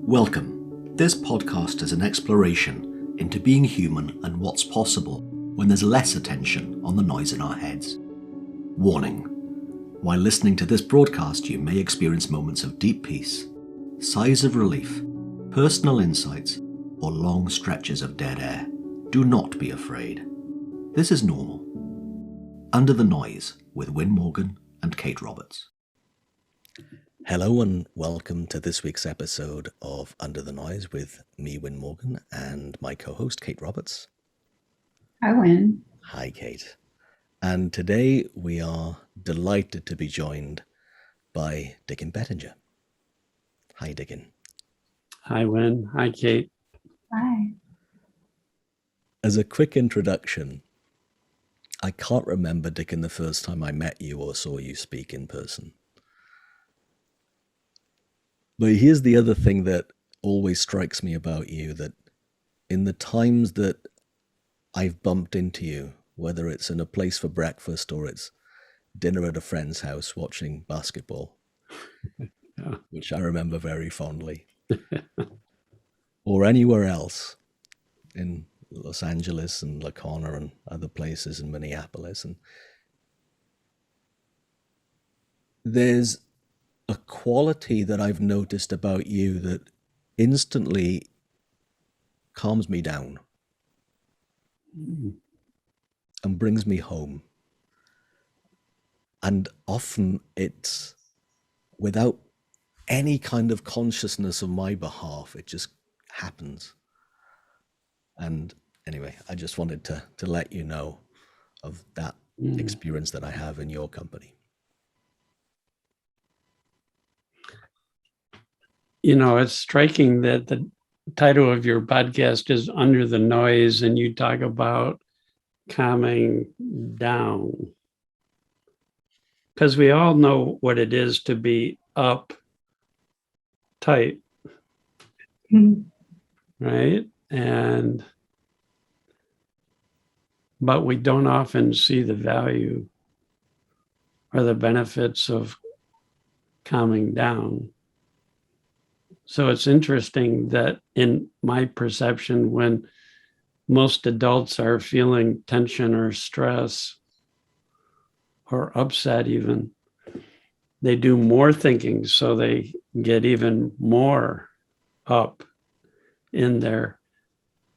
Welcome. This podcast is an exploration into being human and what's possible when there's less attention on the noise in our heads. Warning. While listening to this broadcast, you may experience moments of deep peace, sighs of relief, personal insights, or long stretches of dead air. Do not be afraid. This is normal. Under the Noise with Wyn Morgan and Kate Roberts. Hello and welcome to this week's episode of Under the Noise with me, Wyn Morgan, and my co-host, Kate Roberts. Hi, Wyn. Hi, Kate. And today we are delighted to be joined by Dicken Bettinger. Hi, Dicken. Hi, Wyn. Hi, Kate. Hi. As a quick introduction, I can't remember, Dicken, the first time I met you or saw you speak in person. But here's the other thing that always strikes me about you, that in the times that I've bumped into you, whether it's in a place for breakfast or it's dinner at a friend's house watching basketball, which I remember very fondly, or anywhere else in Los Angeles and La Conner and other places in Minneapolis, and there's a quality that I've noticed about you that instantly calms me down and brings me home. And often it's without any kind of consciousness on my behalf, it just happens. And anyway, I just wanted to let you know of that experience that I have in your company. You know, it's striking that the title of your podcast is Under the Noise, and you talk about calming down. Because we all know what it is to be up tight, right? But we don't often see the value or the benefits of calming down. So it's interesting that in my perception, when most adults are feeling tension or stress or upset even, they do more thinking, so they get even more up in their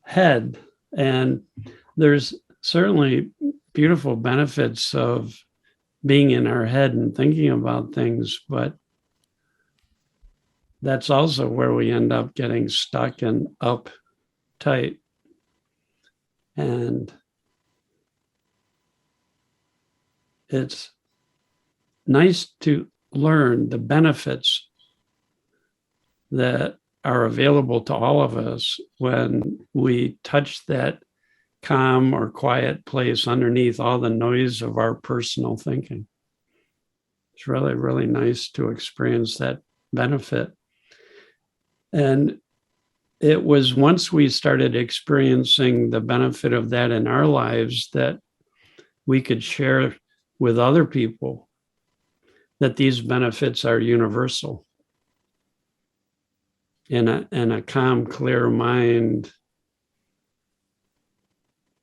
head. And there's certainly beautiful benefits of being in our head and thinking about things, but that's also where we end up getting stuck and uptight. And it's nice to learn the benefits that are available to all of us when we touch that calm or quiet place underneath all the noise of our personal thinking. It's really, really nice to experience that benefit. And it was once we started experiencing the benefit of that in our lives that we could share with other people that these benefits are universal. In a calm, clear mind,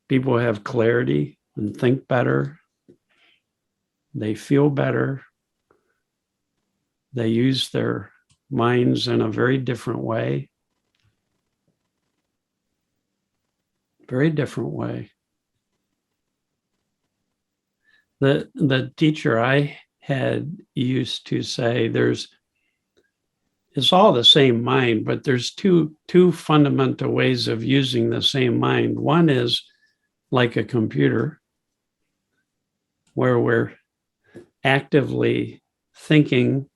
people have clarity and think better. They feel better. They use their minds in a very different way. Very different way. The teacher I had used to say it's all the same mind, but there's two fundamental ways of using the same mind. One is like a computer, where we're actively thinking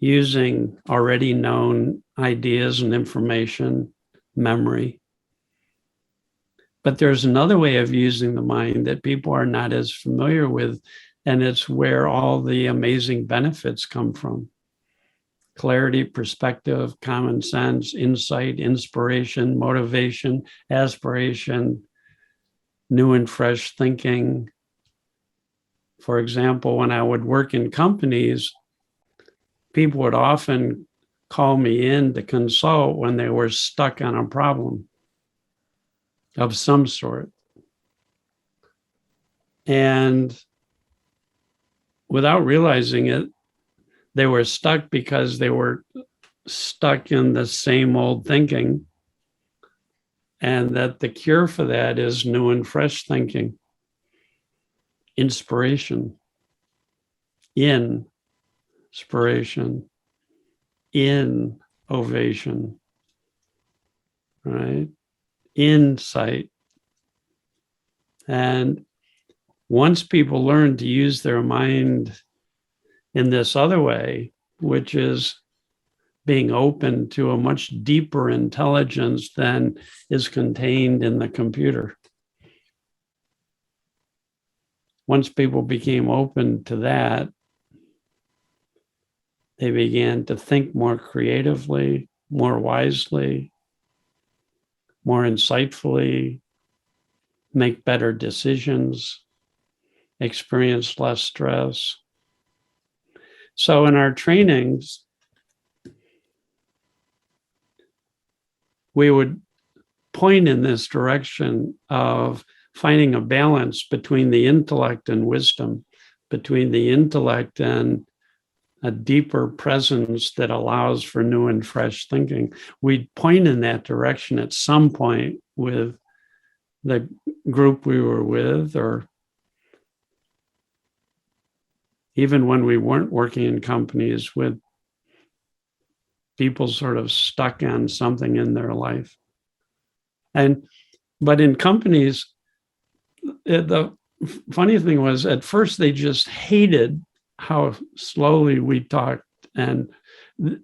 using already known ideas and information, memory. But there's another way of using the mind that people are not as familiar with, and it's where all the amazing benefits come from. Clarity, perspective, common sense, insight, inspiration, motivation, aspiration, new and fresh thinking. For example, when I would work in companies, people would often call me in to consult when they were stuck on a problem of some sort. And without realizing it, they were stuck because they were stuck in the same old thinking. And that the cure for that is new and fresh thinking, inspiration, inspiration, innovation, right? Insight. And once people learn to use their mind in this other way, which is being open to a much deeper intelligence than is contained in the computer. Once people became open to that, they began to think more creatively, more wisely, more insightfully, make better decisions, experience less stress. So in our trainings, we would point in this direction of finding a balance between the intellect and wisdom, between the intellect and a deeper presence that allows for new and fresh thinking. We'd point in that direction at some point with the group we were with, or even when we weren't working in companies, with people sort of stuck on something in their life. But in companies, the funny thing was, at first they just hated how slowly we talked, and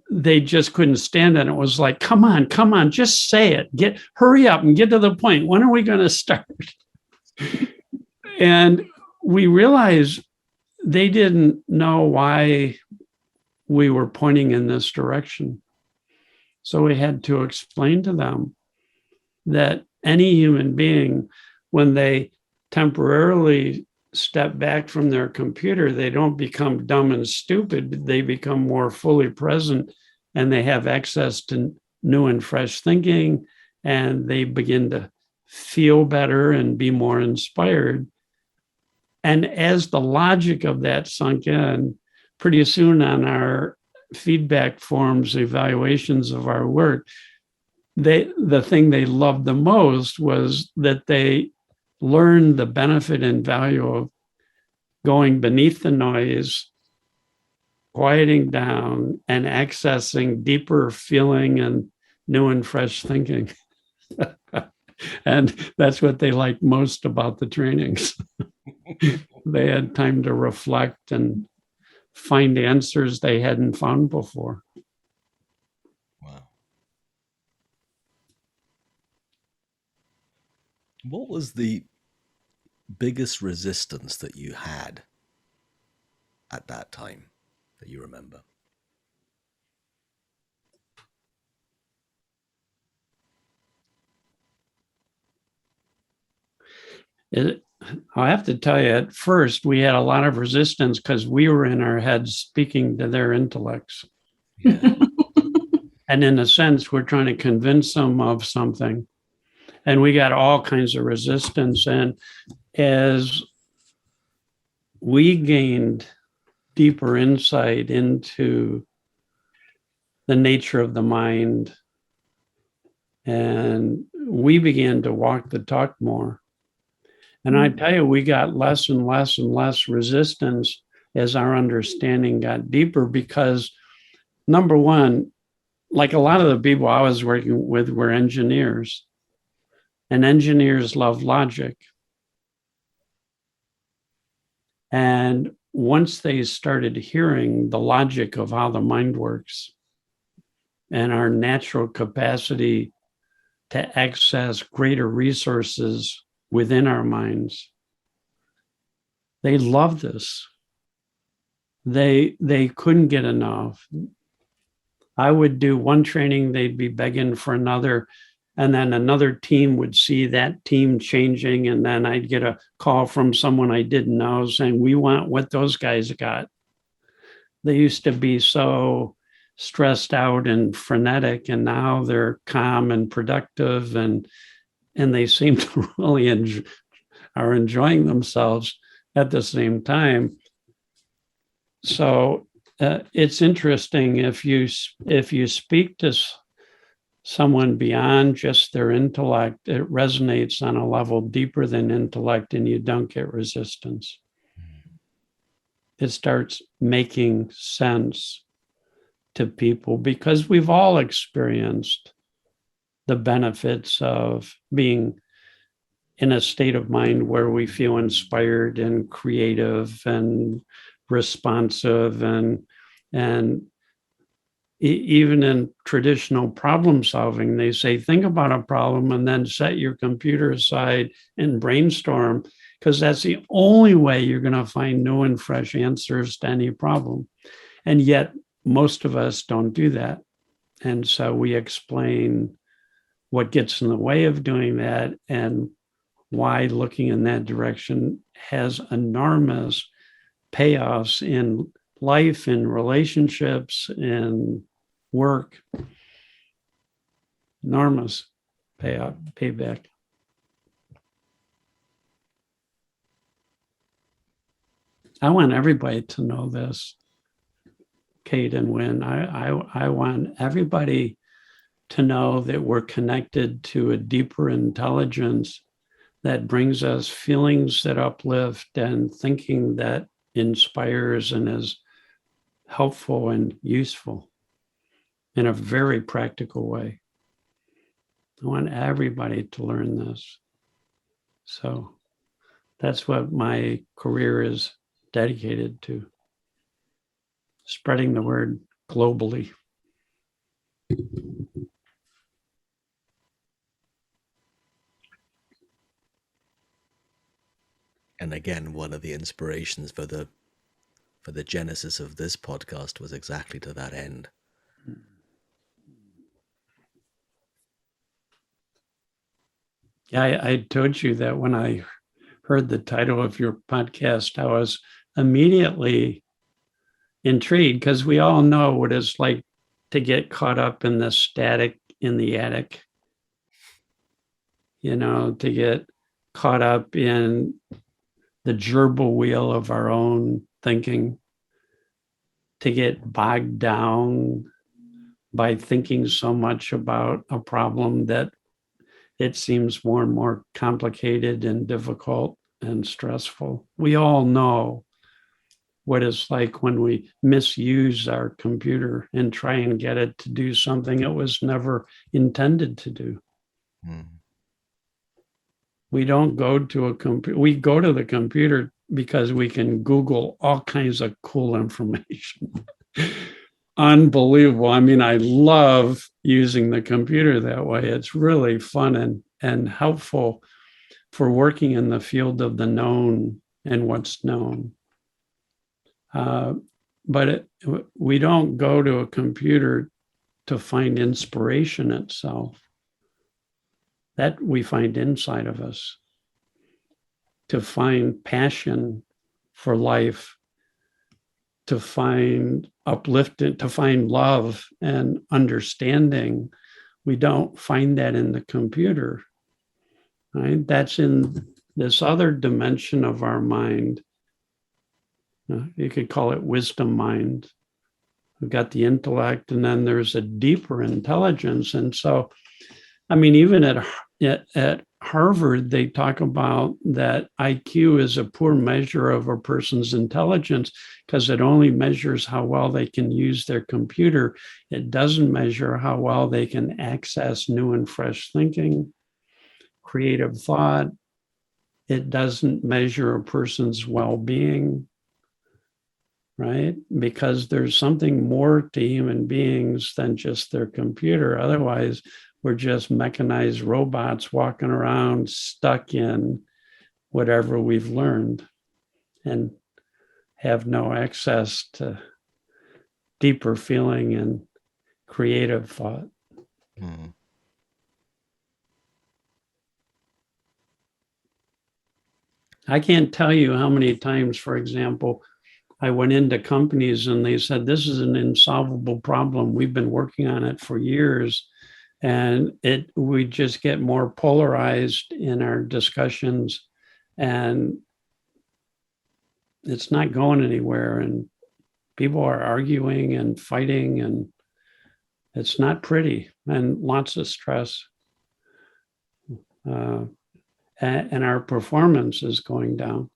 they just couldn't stand it. It was like, come on, just say it. Hurry up and get to the point. When are we going to start? And we realized they didn't know why we were pointing in this direction. So we had to explain to them that any human being, when they temporarily step back from their computer, they don't become dumb and stupid. They become more fully present, and they have access to new and fresh thinking, and they begin to feel better and be more inspired. And as the logic of that sunk in, pretty soon on our feedback forms, evaluations of our work, the thing they loved the most was that they learned the benefit and value of going beneath the noise, quieting down, and accessing deeper feeling and new and fresh thinking. And that's what they liked most about the trainings. They had time to reflect and find answers they hadn't found before. Wow. What was the biggest resistance that you had at that time that you remember? I have to tell you, at first, we had a lot of resistance because we were in our heads speaking to their intellects. Yeah. And in a sense, we're trying to convince them of something. And we got all kinds of resistance. And as we gained deeper insight into the nature of the mind, and we began to walk the talk more. And I tell you, we got less and less and less resistance as our understanding got deeper, because number one, like a lot of the people I was working with were engineers, and engineers love logic. And once they started hearing the logic of how the mind works and our natural capacity to access greater resources within our minds, they loved this. They couldn't get enough. I would do one training, they'd be begging for another, and then another team would see that team changing, and then I'd get a call from someone I didn't know saying, we want what those guys got. They used to be so stressed out and frenetic, and now they're calm and productive, and they seem to really are enjoying themselves at the same time. So it's interesting if you speak to someone beyond just their intellect, it resonates on a level deeper than intellect, and you don't get resistance. It starts making sense to people because we've all experienced the benefits of being in a state of mind where we feel inspired and creative and responsive, and even in traditional problem solving, they say, think about a problem and then set your computer aside and brainstorm, because that's the only way you're going to find new and fresh answers to any problem. And yet most of us don't do that. And so we explain what gets in the way of doing that and why looking in that direction has enormous payoffs in life, in relationships, in work. Enormous payback. I want everybody to know this, Kate and Wyn. I want everybody to know that we're connected to a deeper intelligence that brings us feelings that uplift and thinking that inspires and is helpful and useful in a very practical way. I want everybody to learn this. So that's what my career is dedicated to, spreading the word globally. And again, one of the inspirations for the genesis of this podcast was exactly to that end. Yeah, I told you that when I heard the title of your podcast, I was immediately intrigued, because we all know what it's like to get caught up in the static in the attic, to get caught up in the gerbil wheel of our own thinking, to get bogged down by thinking so much about a problem that it seems more and more complicated and difficult and stressful. We all know what it's like when we misuse our computer and try and get it to do something it was never intended to do. Mm. We don't go to a computer. We go to the computer because we can Google all kinds of cool information. Unbelievable. I mean, I love using the computer that way. It's really fun and helpful for working in the field of the known and what's known. But we don't go to a computer to find inspiration itself. That we find inside of us, to find passion for life, to find uplifting, to find love and understanding. We don't find that in the computer, right? That's in this other dimension of our mind. You could call it wisdom mind. We've got the intellect, and then there's a deeper intelligence. And so, I mean, even at Harvard, they talk about that IQ is a poor measure of a person's intelligence because it only measures how well they can use their computer. It doesn't measure how well they can access new and fresh thinking, creative thought. It doesn't measure a person's well-being, right? Because there's something more to human beings than just their computer. Otherwise, we're just mechanized robots walking around stuck in whatever we've learned and have no access to deeper feeling and creative thought. Mm. I can't tell you how many times, for example, I went into companies and they said, this is an insolvable problem. We've been working on it for years. And we just get more polarized in our discussions, and it's not going anywhere. And people are arguing and fighting, and it's not pretty, and lots of stress. And our performance is going down.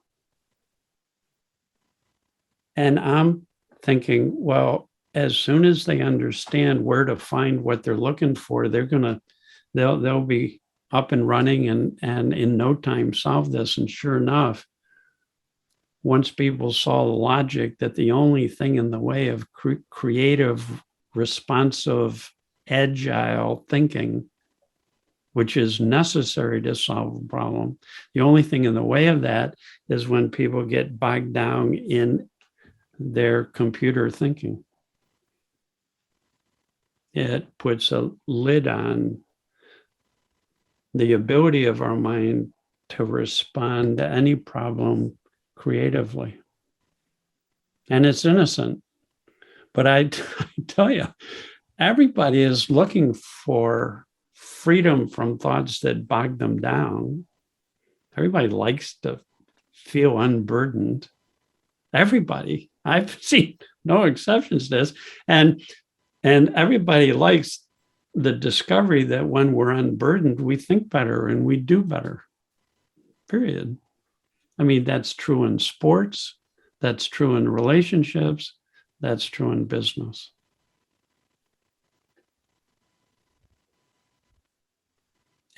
And I'm thinking, well, as soon as they understand where to find what they're looking for, they'll be up and running and in no time solve this. And sure enough, once people saw the logic that the only thing in the way of creative, responsive, agile thinking, which is necessary to solve a problem, the only thing in the way of that is when people get bogged down in their computer thinking. It puts a lid on the ability of our mind to respond to any problem creatively. And it's innocent. But I tell you, everybody is looking for freedom from thoughts that bog them down. Everybody likes to feel unburdened. Everybody. I've seen no exceptions to this. And everybody likes the discovery that when we're unburdened, we think better and we do better, period. I mean, that's true in sports, that's true in relationships, that's true in business.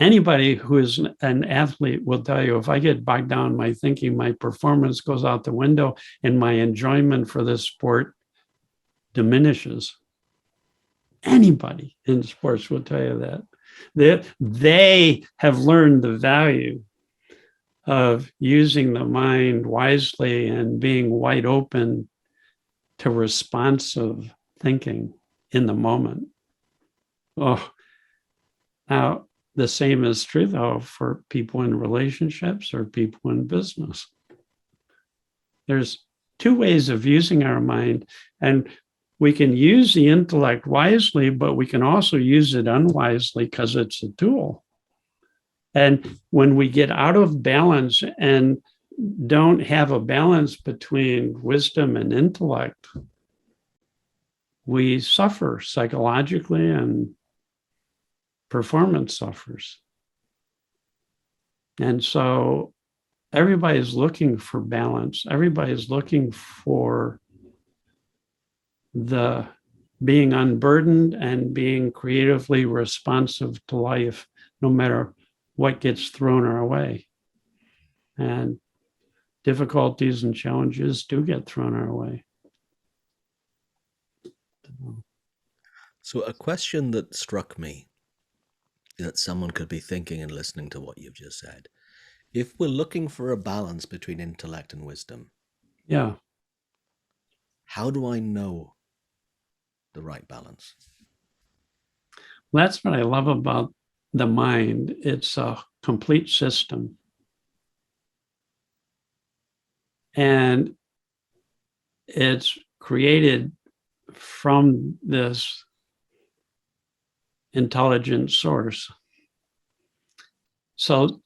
Anybody who is an athlete will tell you, if I get bogged down in my thinking, my performance goes out the window and my enjoyment for this sport diminishes. Anybody in sports will tell you that. They have learned the value of using the mind wisely and being wide open to responsive thinking in the moment. Oh, now the same is true, though, for people in relationships or people in business. There's two ways of using our mind, and we can use the intellect wisely, but we can also use it unwisely because it's a tool. And when we get out of balance and don't have a balance between wisdom and intellect, we suffer psychologically and performance suffers. And so everybody's looking for balance. Everybody's looking for the being unburdened and being creatively responsive to life, no matter what gets thrown our way. And difficulties and challenges do get thrown our way. So a question that struck me that someone could be thinking and listening to what you've just said. If we're looking for a balance between intellect and wisdom, Yeah. how do I know the right balance? That's what I love about the mind. It's a complete system. And it's created from this intelligent source. So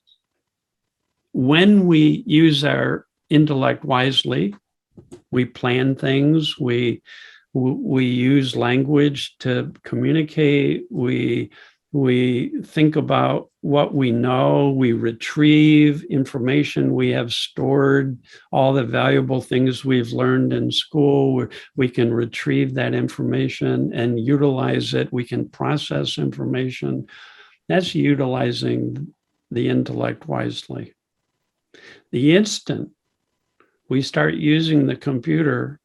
when we use our intellect wisely, we plan things, we use language to communicate, we think about what we know, we retrieve information we have stored, all the valuable things we've learned in school, we can retrieve that information and utilize it. We can process information. That's utilizing the intellect wisely. The instant we start using the computer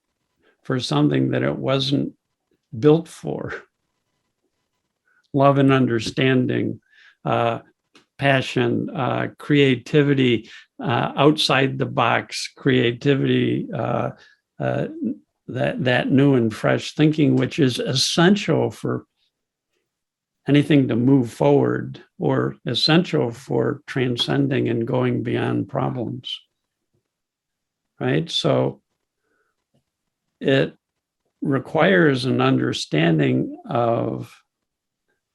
for something that it wasn't built for, love and understanding, passion, creativity, outside the box creativity, that new and fresh thinking, which is essential for anything to move forward or essential for transcending and going beyond problems. Right? So it requires an understanding of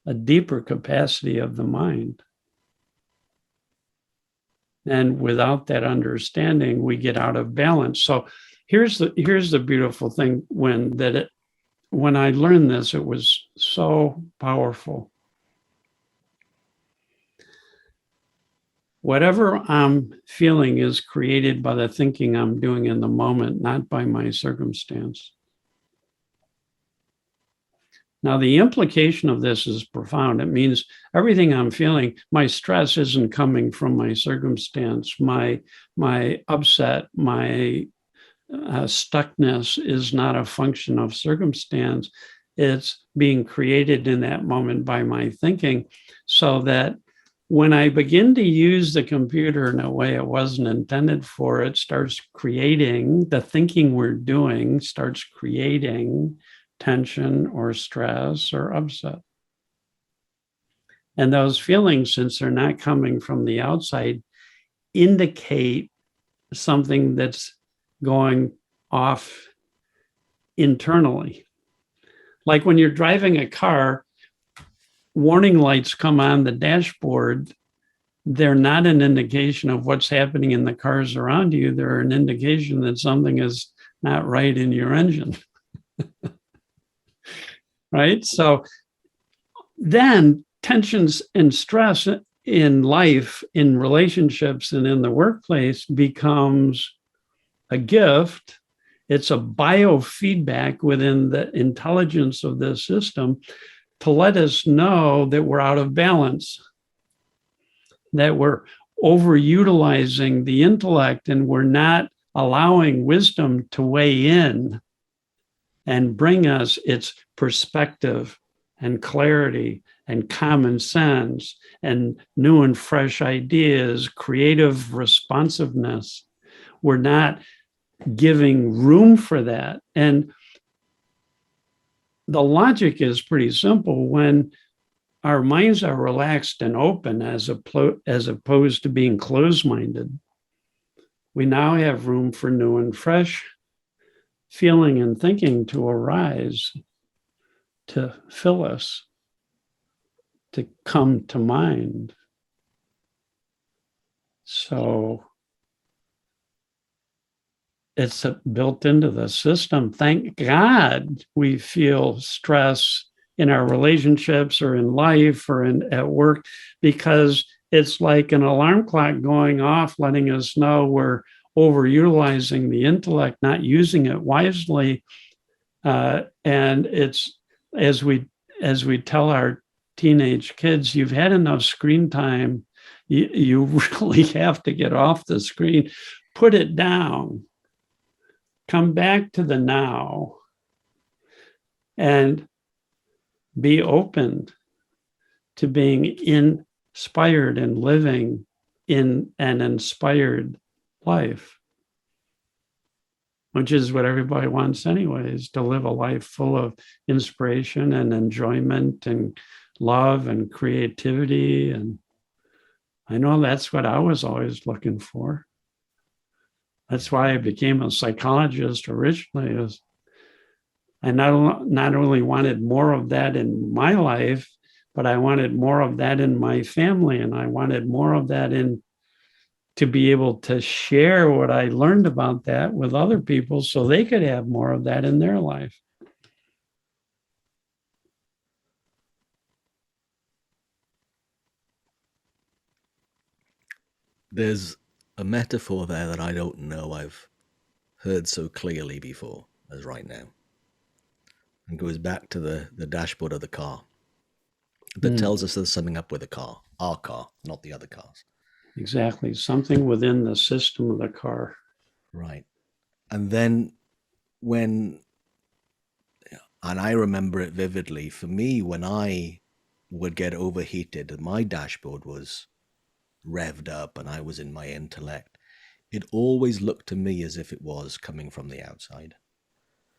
a deeper capacity of the mind. And without that understanding, we get out of balance. So here's the beautiful thing, when I learned this, it was so powerful. Whatever I'm feeling is created by the thinking I'm doing in the moment, not by my circumstance. Now, the implication of this is profound. It means everything I'm feeling, my stress isn't coming from my circumstance, my upset, my stuckness is not a function of circumstance. It's being created in that moment by my thinking, so that when I begin to use the computer in a way it wasn't intended for, it starts creating, the thinking we're doing starts creating tension or stress or upset. And those feelings, since they're not coming from the outside, indicate something that's going off internally. Like when you're driving a car, warning lights come on the dashboard. They're not an indication of what's happening in the cars around you. They're an indication that something is not right in your engine. Right? So then tensions and stress in life, in relationships, and in the workplace becomes a gift. It's a biofeedback within the intelligence of the system to let us know that we're out of balance, that we're overutilizing the intellect and we're not allowing wisdom to weigh in and bring us its perspective and clarity and common sense and new and fresh ideas, creative responsiveness. We're not giving room for that. And the logic is pretty simple. When our minds are relaxed and open as opposed to being closed-minded, we now have room for new and fresh feeling and thinking to arise, to fill us, to come to mind. So it's built into the system. Thank God we feel stress in our relationships or in life or at work, because it's like an alarm clock going off, letting us know we're overutilizing the intellect, not using it wisely. And it's, as we tell our teenage kids, you've had enough screen time. You really have to get off the screen, put it down, come back to the now, and be open to being inspired and living in an inspired life, which is what everybody wants anyways, to live a life full of inspiration and enjoyment and love and creativity. And I know that's what I was always looking for. That's why I became a psychologist originally. I not only wanted more of that in my life, but I wanted more of that in my family, and I wanted more of that to be able to share what I learned about that with other people so they could have more of that in their life. There's a metaphor there that I don't know I've heard so clearly before as right now. And goes back to the dashboard of the car that tells us there's something up with the car, our car, not the other cars. Exactly. Something within the system of the car. Right. And then and I remember it vividly, for me, when I would get overheated and my dashboard was revved up and I was in my intellect, it always looked to me as if it was coming from the outside.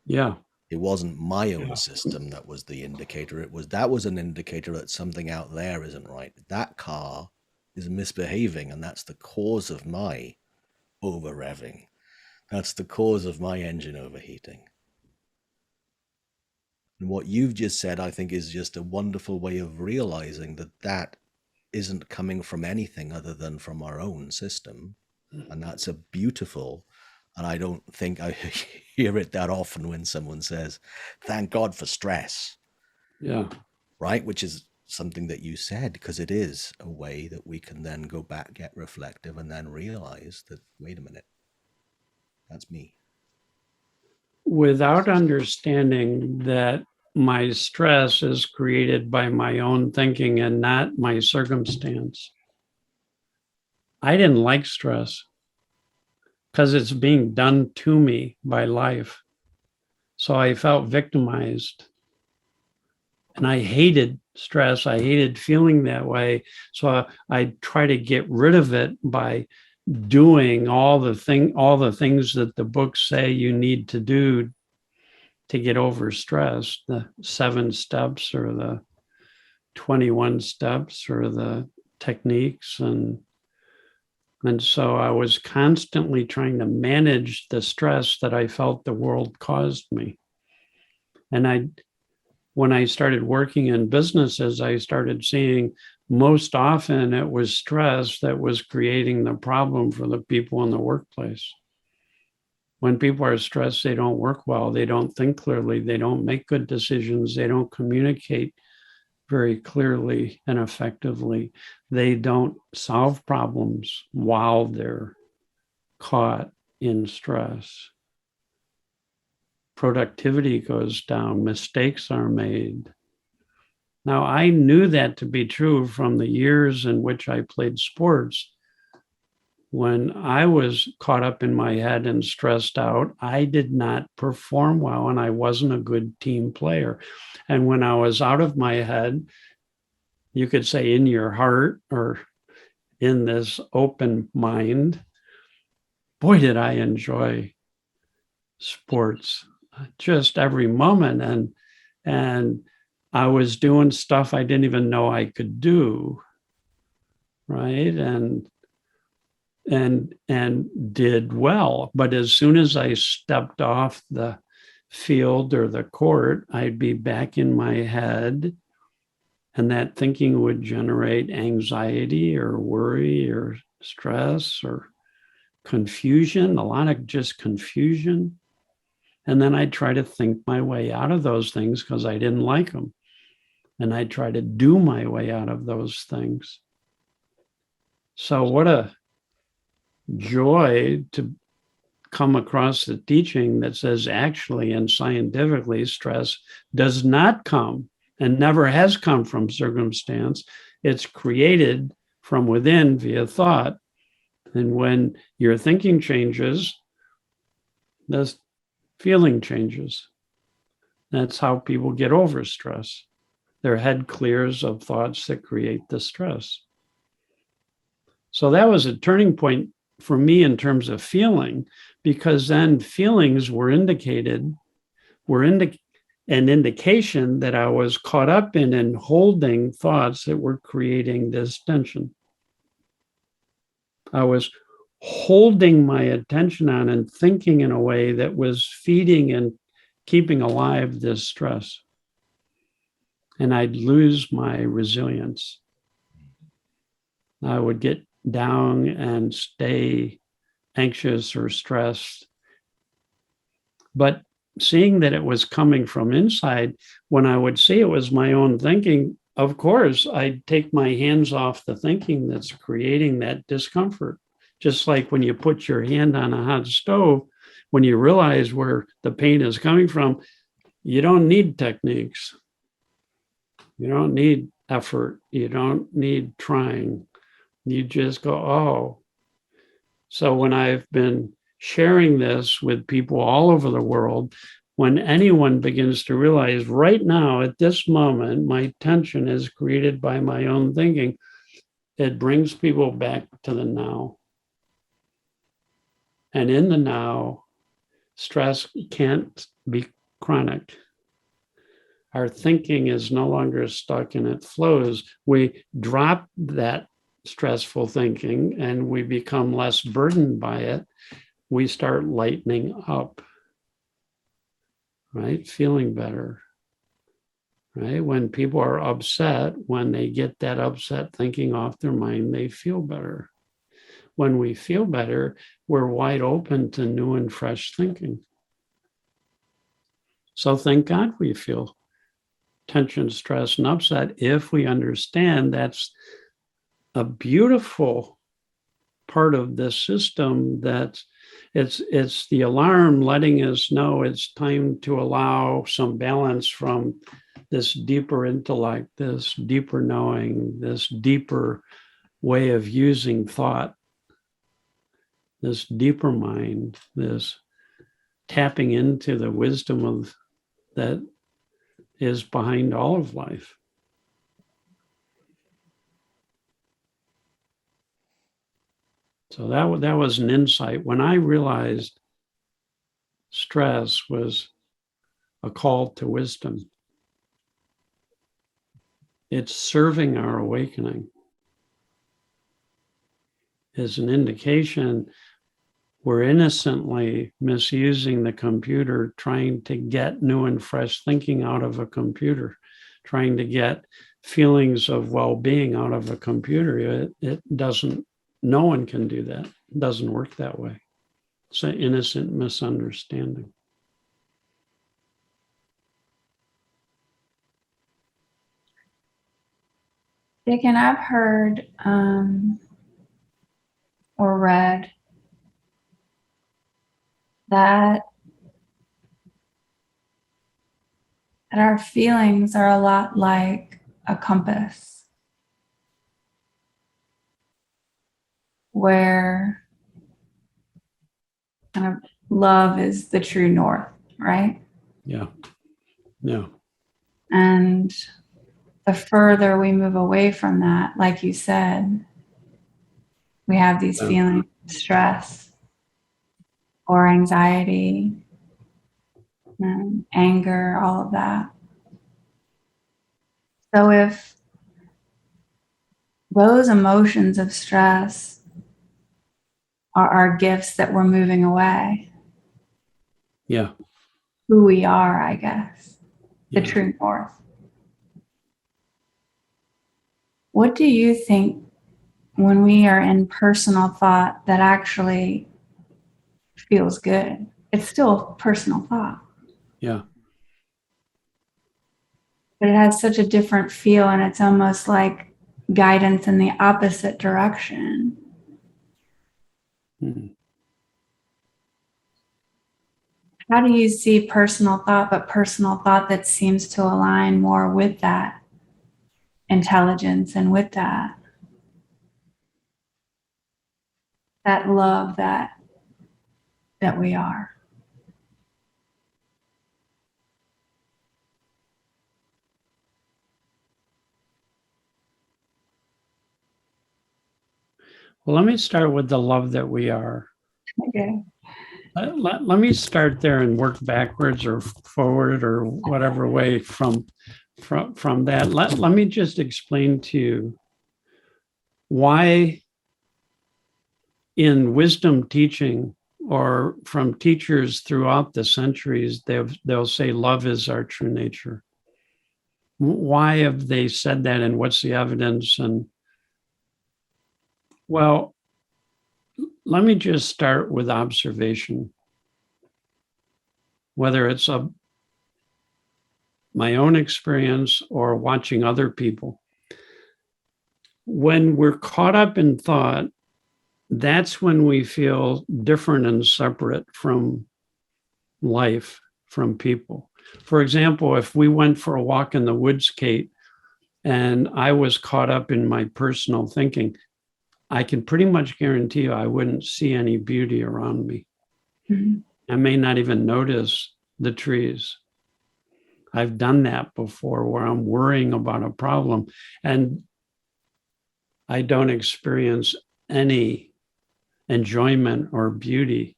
Yeah. It wasn't my own system that was the indicator. That was an indicator that something out there isn't right. That car is misbehaving, and that's the cause of my over revving. That's the cause of my engine overheating. And what you've just said, I think, is just a wonderful way of realizing that that isn't coming from anything other than from our own system. And that's a beautiful, and I don't think I hear it that often when someone says, thank God for stress. Yeah. Right? Which is something that you said, because it is a way that we can then go back, get reflective, and then realize that, wait a minute, that's me. Without understanding that my stress is created by my own thinking and not my circumstance. I didn't like stress because it's being done to me by life. So I felt victimized. And I hated stress. I hated feeling that way. So I try to get rid of it by doing all the things that the books say you need to do to get over stress, the 7 steps or the 21 steps or the techniques. And so I was constantly trying to manage the stress that I felt the world caused me. And when I started working in businesses, I started seeing most often it was stress that was creating the problem for the people in the workplace. When people are stressed, they don't work well, they don't think clearly, they don't make good decisions, they don't communicate very clearly and effectively, they don't solve problems while they're caught in stress. Productivity goes down, mistakes are made. Now, I knew that to be true from the years in which I played sports. When I was caught up in my head and stressed out, I did not perform well and I wasn't a good team player. And when I was out of my head, you could say in your heart or in this open mind, boy, did I enjoy sports. Just every moment. And I was doing stuff I didn't even know I could do. Right. And did well. But as soon as I stepped off the field or the court, I'd be back in my head. And that thinking would generate anxiety or worry or stress or confusion, a lot of just confusion. And then I'd try to think my way out of those things because I didn't like them. And I'd try to do my way out of those things. So what a joy to come across the teaching that says actually and scientifically stress does not come and never has come from circumstance. It's created from within via thought. And when your thinking changes, the feeling changes. That's how people get over stress. Their head clears of thoughts that create the stress. So that was a turning point for me in terms of feeling, because then feelings were an indication that I was caught up in and holding thoughts that were creating this tension. I was holding my attention on and thinking in a way that was feeding and keeping alive this stress. And I'd lose my resilience. I would get down and stay anxious or stressed. But seeing that it was coming from inside, when I would see it was my own thinking, of course, I'd take my hands off the thinking that's creating that discomfort. Just like when you put your hand on a hot stove, when you realize where the pain is coming from, you don't need techniques. You don't need effort. You don't need trying. You just go, oh. So when I've been sharing this with people all over the world, when anyone begins to realize right now, at this moment, my tension is created by my own thinking, it brings people back to the now. And in the now, stress can't be chronic. Our thinking is no longer stuck and it flows. We drop that stressful thinking and we become less burdened by it. We start lightening up, right? Feeling better. right? When people are upset, when they get that upset thinking off their mind, they feel better. When we feel better, we're wide open to new and fresh thinking. So thank God we feel tension, stress, and upset if we understand that's a beautiful part of this system, that it's the alarm letting us know it's time to allow some balance from this deeper intellect, this deeper knowing, this deeper way of using thought, this deeper mind, this tapping into the wisdom of that is behind all of life. So that was an insight. When I realized stress was a call to wisdom, it's serving our awakening, is an indication we're innocently misusing the computer, trying to get new and fresh thinking out of a computer, trying to get feelings of well-being out of a computer. It doesn't, no one can do that. It doesn't work that way. It's an innocent misunderstanding. Dicken, I've heard or read that our feelings are a lot like a compass, where kind of love is the true north, right? Yeah. Yeah. And the further we move away from that, like you said, we have these feelings of stress or anxiety, and anger, all of that. So if those emotions of stress are our gifts that we're moving away, Yeah. who we are, I guess, the Yeah. true north. What do you think when we are in personal thought that actually feels good? It's still personal thought, Yeah. but it has such a different feel, and it's almost like guidance in the opposite direction. Hmm. How do you see personal thought, but personal thought that seems to align more with that intelligence and with that love that we are? Well, let me start with the love that we are. Okay. Let me start there and work backwards or forward or whatever way from that. Let me just explain to you why in wisdom teaching or from teachers throughout the centuries, they'll say love is our true nature. Why have they said that, and what's the evidence? And well, let me just start with observation. Whether it's my own experience or watching other people. When we're caught up in thought, that's when we feel different and separate from life, from people. For example, if we went for a walk in the woods, Kate, and I was caught up in my personal thinking, I can pretty much guarantee you I wouldn't see any beauty around me. Mm-hmm. I may not even notice the trees. I've done that before where I'm worrying about a problem and I don't experience any enjoyment or beauty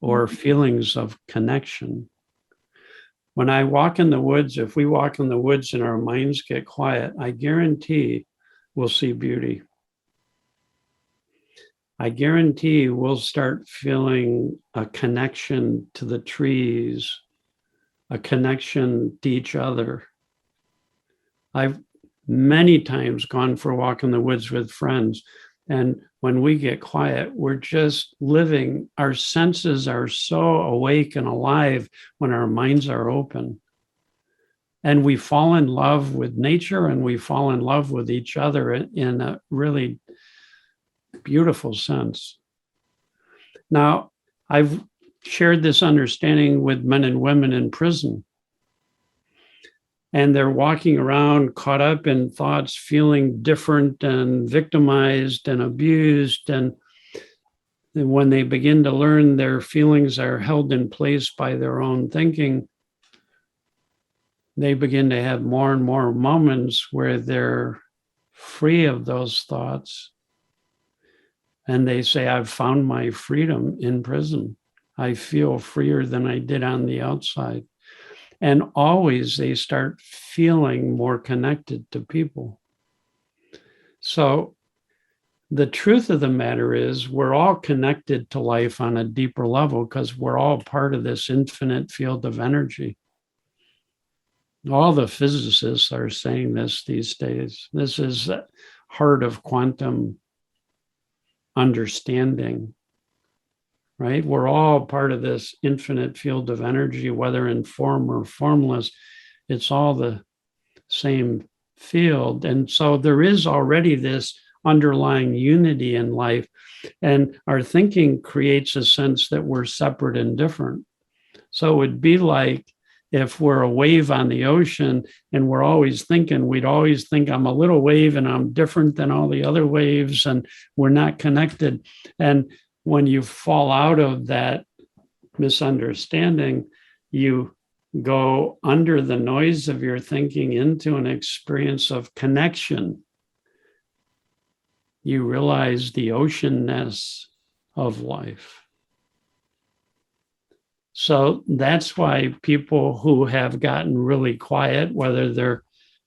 or feelings of connection. When I walk in the woods, if we walk in the woods and our minds get quiet, I guarantee we'll see beauty. I guarantee we'll start feeling a connection to the trees, a connection to each other, I've many times gone for a walk in the woods with friends. And when we get quiet, we're just living. Our senses are so awake and alive when our minds are open. And we fall in love with nature, and we fall in love with each other in a really beautiful sense. Now, I've shared this understanding with men and women in prison. And they're walking around caught up in thoughts, feeling different and victimized and abused. And when they begin to learn their feelings are held in place by their own thinking, they begin to have more and more moments where they're free of those thoughts. And they say, I've found my freedom in prison. I feel freer than I did on the outside. And always they start feeling more connected to people. So the truth of the matter is we're all connected to life on a deeper level because we're all part of this infinite field of energy. All the physicists are saying this these days. This is the heart of quantum understanding. Right? We're all part of this infinite field of energy, whether in form or formless. It's all the same field. And so there is already this underlying unity in life. And our thinking creates a sense that we're separate and different. So it would be like if we're a wave on the ocean and we're always thinking, we'd always think I'm a little wave and I'm different than all the other waves and we're not connected. And when you fall out of that misunderstanding, you go under the noise of your thinking into an experience of connection. You realize the oceanness of life. So that's why people who have gotten really quiet, whether they're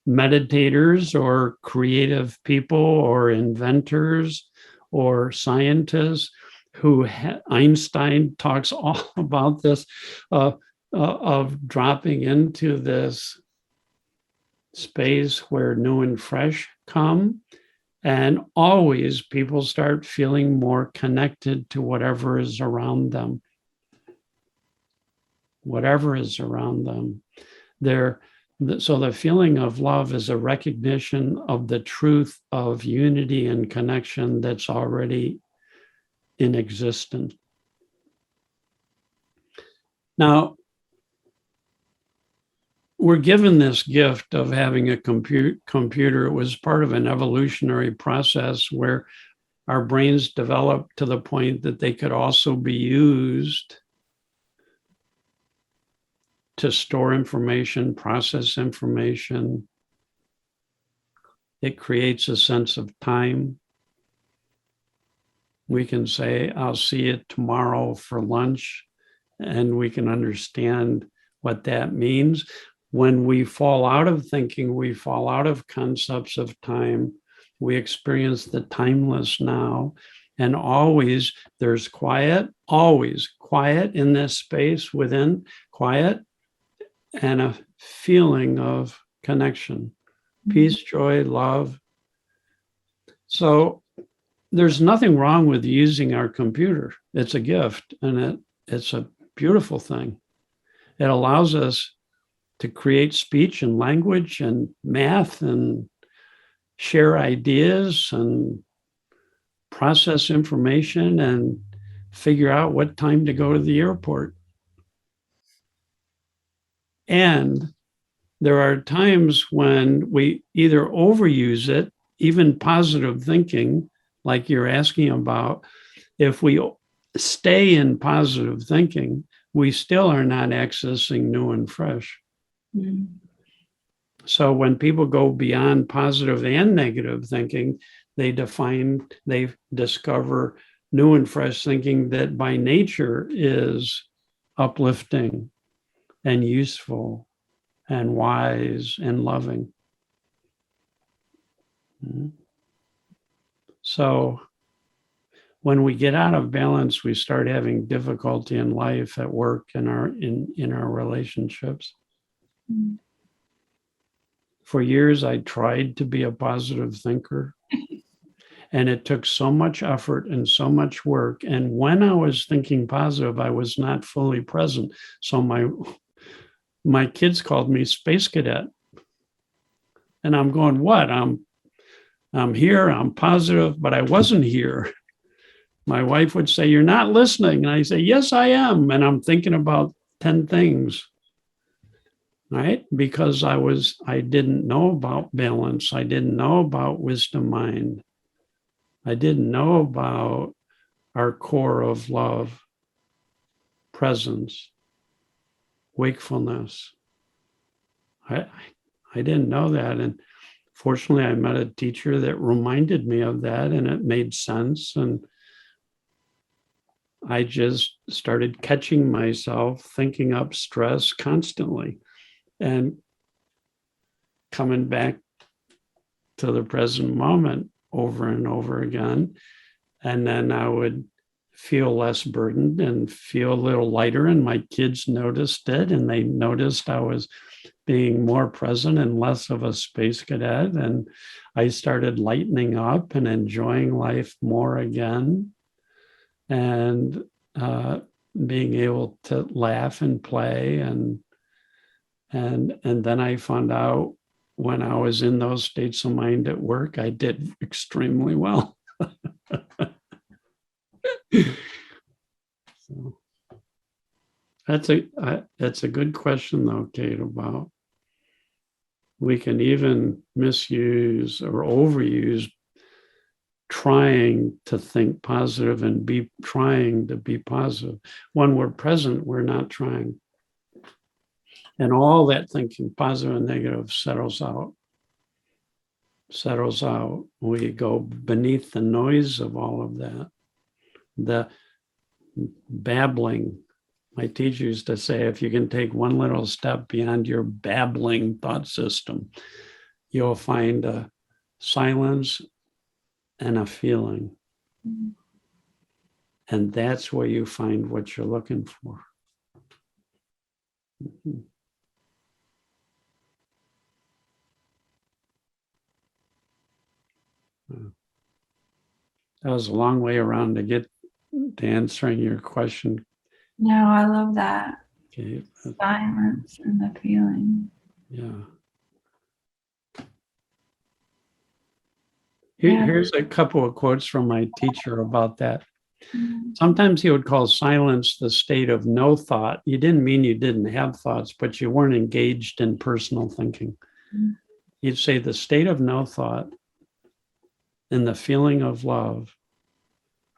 meditators or creative people or inventors or scientists, who Einstein talks all about this, of dropping into this space where new and fresh come. And always people start feeling more connected to whatever is around them. Whatever is around them. So the feeling of love is a recognition of the truth of unity and connection that's already in existence. Now, we're given this gift of having a computer. It was part of an evolutionary process where our brains developed to the point that they could also be used to store information, process information. It creates a sense of time. We can say, I'll see you tomorrow for lunch, and we can understand what that means. When we fall out of thinking, we fall out of concepts of time. We experience the timeless now, and always there's quiet, always quiet in this space within, quiet, and a feeling of connection, peace, joy, love. So there's nothing wrong with using our computer. It's a gift, and it's a beautiful thing. It allows us to create speech and language and math and share ideas and process information and figure out what time to go to the airport. And there are times when we either overuse it, even positive thinking, like you're asking about. If we stay in positive thinking, we still are not accessing new and fresh. Mm-hmm. So when people go beyond positive and negative thinking, they discover new and fresh thinking that by nature is uplifting and useful and wise and loving. Mm-hmm. So when we get out of balance, we start having difficulty in life, at work, in our relationships. Mm-hmm. For years, I tried to be a positive thinker. And it took so much effort and so much work. And when I was thinking positive, I was not fully present. So my kids called me Space Cadet. And I'm going, what? I'm here, I'm positive, but I wasn't here. My wife would say, you're not listening. And I say, yes, I am. And I'm thinking about 10 things. Right? Because I didn't know about balance. I didn't know about wisdom mind. I didn't know about our core of love, presence, wakefulness. I didn't know that. And fortunately, I met a teacher that reminded me of that, and it made sense. And I just started catching myself thinking up stress constantly and coming back to the present moment over and over again. And then I would feel less burdened and feel a little lighter. And my kids noticed it, and they noticed I was being more present and less of a space cadet. And I started lightening up and enjoying life more again, and being able to laugh and play. And then I found out when I was in those states of mind at work, I did extremely well. So that's a good question though, Kate, about we can even misuse or overuse trying to think positive and be trying to be positive. When we're present, we're not trying. And all that thinking, positive and negative, settles out. We go beneath the noise of all of that. The babbling. My teacher used to say, if you can take one little step beyond your babbling thought system, you'll find a silence and a feeling. And that's where you find what you're looking for. Mm-hmm. That was a long way around to get to answering your question. No, I love that. Okay. Silence and the feeling. Yeah. Yeah. Here's a couple of quotes from my teacher about that. Mm-hmm. Sometimes he would call silence the state of no thought. You didn't mean you didn't have thoughts, but you weren't engaged in personal thinking. Mm-hmm. He'd say the state of no thought and the feeling of love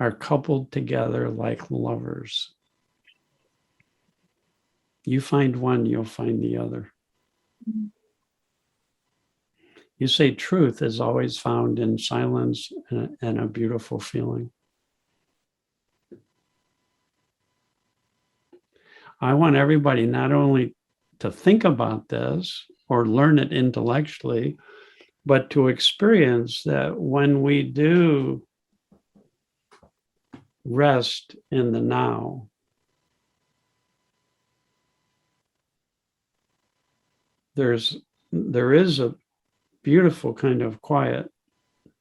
are coupled together like lovers. You find one, you'll find the other. Mm-hmm. You say truth is always found in silence and a beautiful feeling. I want everybody not only to think about this or learn it intellectually, but to experience that when we do rest in the now, there is a beautiful kind of quiet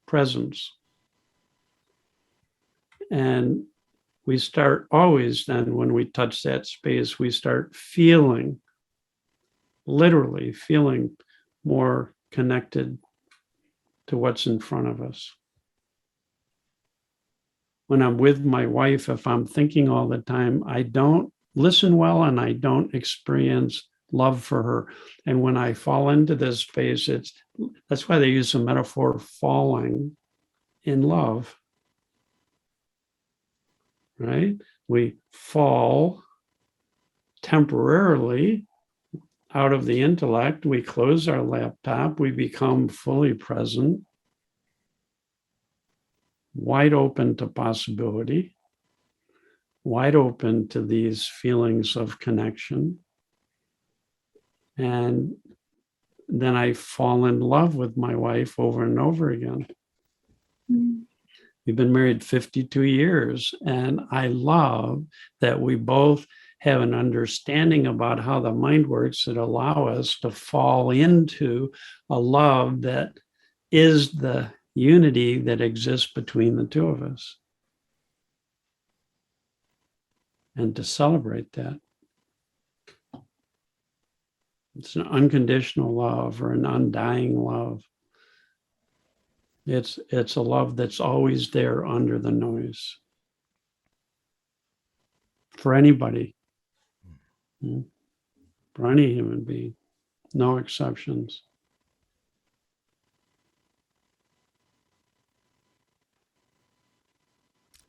presence. And we start always then, when we touch that space, we start feeling, literally feeling more connected to what's in front of us. When I'm with my wife, if I'm thinking all the time, I don't listen well and I don't experience love for her. And when I fall into this space, that's why they use the metaphor falling in love, right? We fall temporarily out of the intellect. We close our laptop. We become fully present, wide open to possibility, wide open to these feelings of connection. And then I fall in love with my wife over and over again. Mm-hmm. We've been married 52 years, and I love that we both have an understanding about how the mind works that allow us to fall into a love that is the unity that exists between the two of us. And to celebrate that. It's an unconditional love or an undying love. It's a love that's always there under the noise. For anybody. For any human being. No exceptions.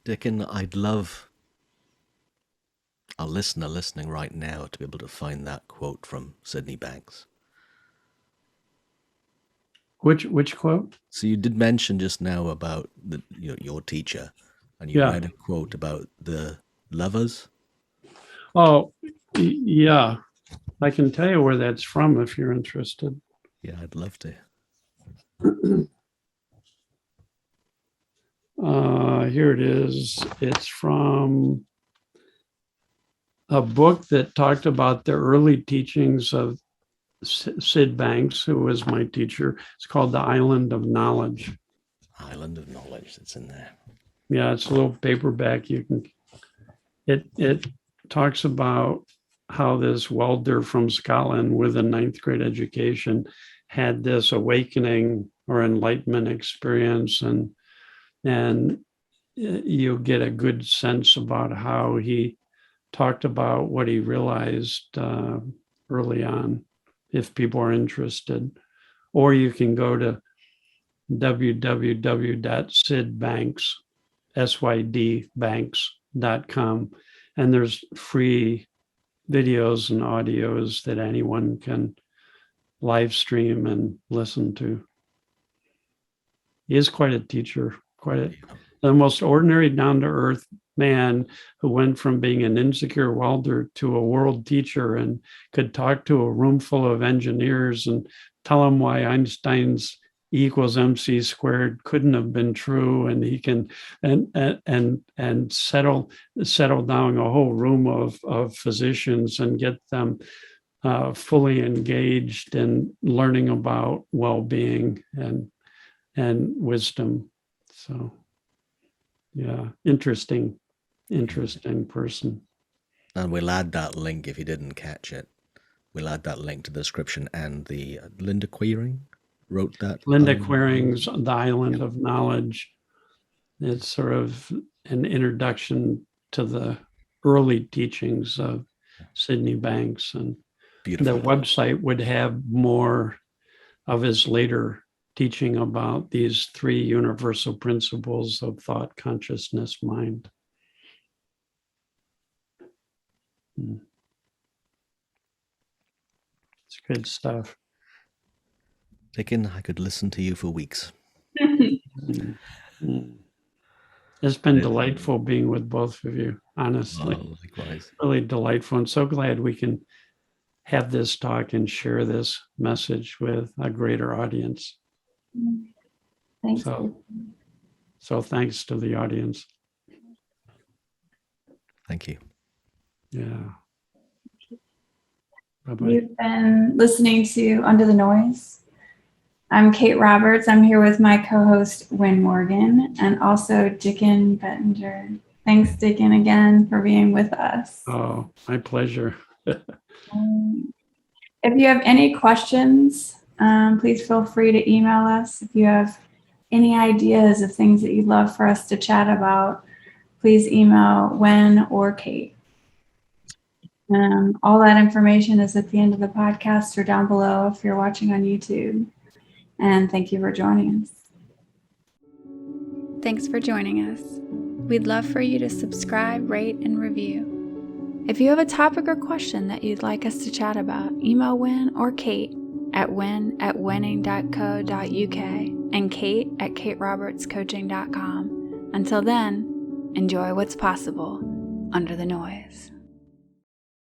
Dicken, I'd love a listener listening right now to be able to find that quote from Sydney Banks. Which quote? So you did mention just now about your teacher, and you read a quote about the lovers. Oh, yeah. I can tell you where that's from if you're interested. Yeah, I'd love to. Here it is. It's from a book that talked about the early teachings of Sid Banks, who was my teacher. It's called The Island of Knowledge. Island of Knowledge, that's in there. Yeah, it's a little paperback. It talks about how this welder from Scotland with a 9th grade education had this awakening or enlightenment experience, and you get a good sense about how he talked about what he realized early on, if people are interested. Or you can go to www.sydbanks.com, and there's free videos and audios that anyone can live stream and listen to. He is quite a teacher, the most ordinary, down-to-earth man who went from being an insecure welder to a world teacher and could talk to a room full of engineers and tell them why Einstein's E equals MC squared couldn't have been true, and he can and settle down a whole room of physicians and get them fully engaged in learning about well-being and wisdom. So yeah, interesting person. And we'll add that link if you didn't catch it. We'll add that link to the description, and the Linda Quiring wrote that. Linda Quiring's The Island of Knowledge. It's sort of an introduction to the early teachings of Sydney Banks, and Beautiful. the website would have more of his later teaching about these 3 universal principles of thought, consciousness, mind. It's good stuff. Dicken, I could listen to you for weeks. It's been delightful being with both of you, honestly. Oh, likewise. Really delightful. I'm so glad we can have this talk and share this message with a greater audience. Thanks. So thanks to the audience. Thank you. Yeah. Bye-bye. You've been listening to Under the Noise. I'm Kate Roberts. I'm here with my co-host, Wyn Morgan, and also Dicken Bettinger. Thanks, Dicken, again for being with us. Oh, my pleasure. If you have any questions, please feel free to email us. If you have any ideas of things that you'd love for us to chat about, please email Wyn or Kate. All that information is at the end of the podcast or down below if you're watching on YouTube. And thank you for joining us. Thanks for joining us. We'd love for you to subscribe, rate, and review. If you have a topic or question that you'd like us to chat about, email Wyn or Kate at wyn@winning.co.uk and Kate at katerobertscoaching.com. Until then, enjoy what's possible under the noise.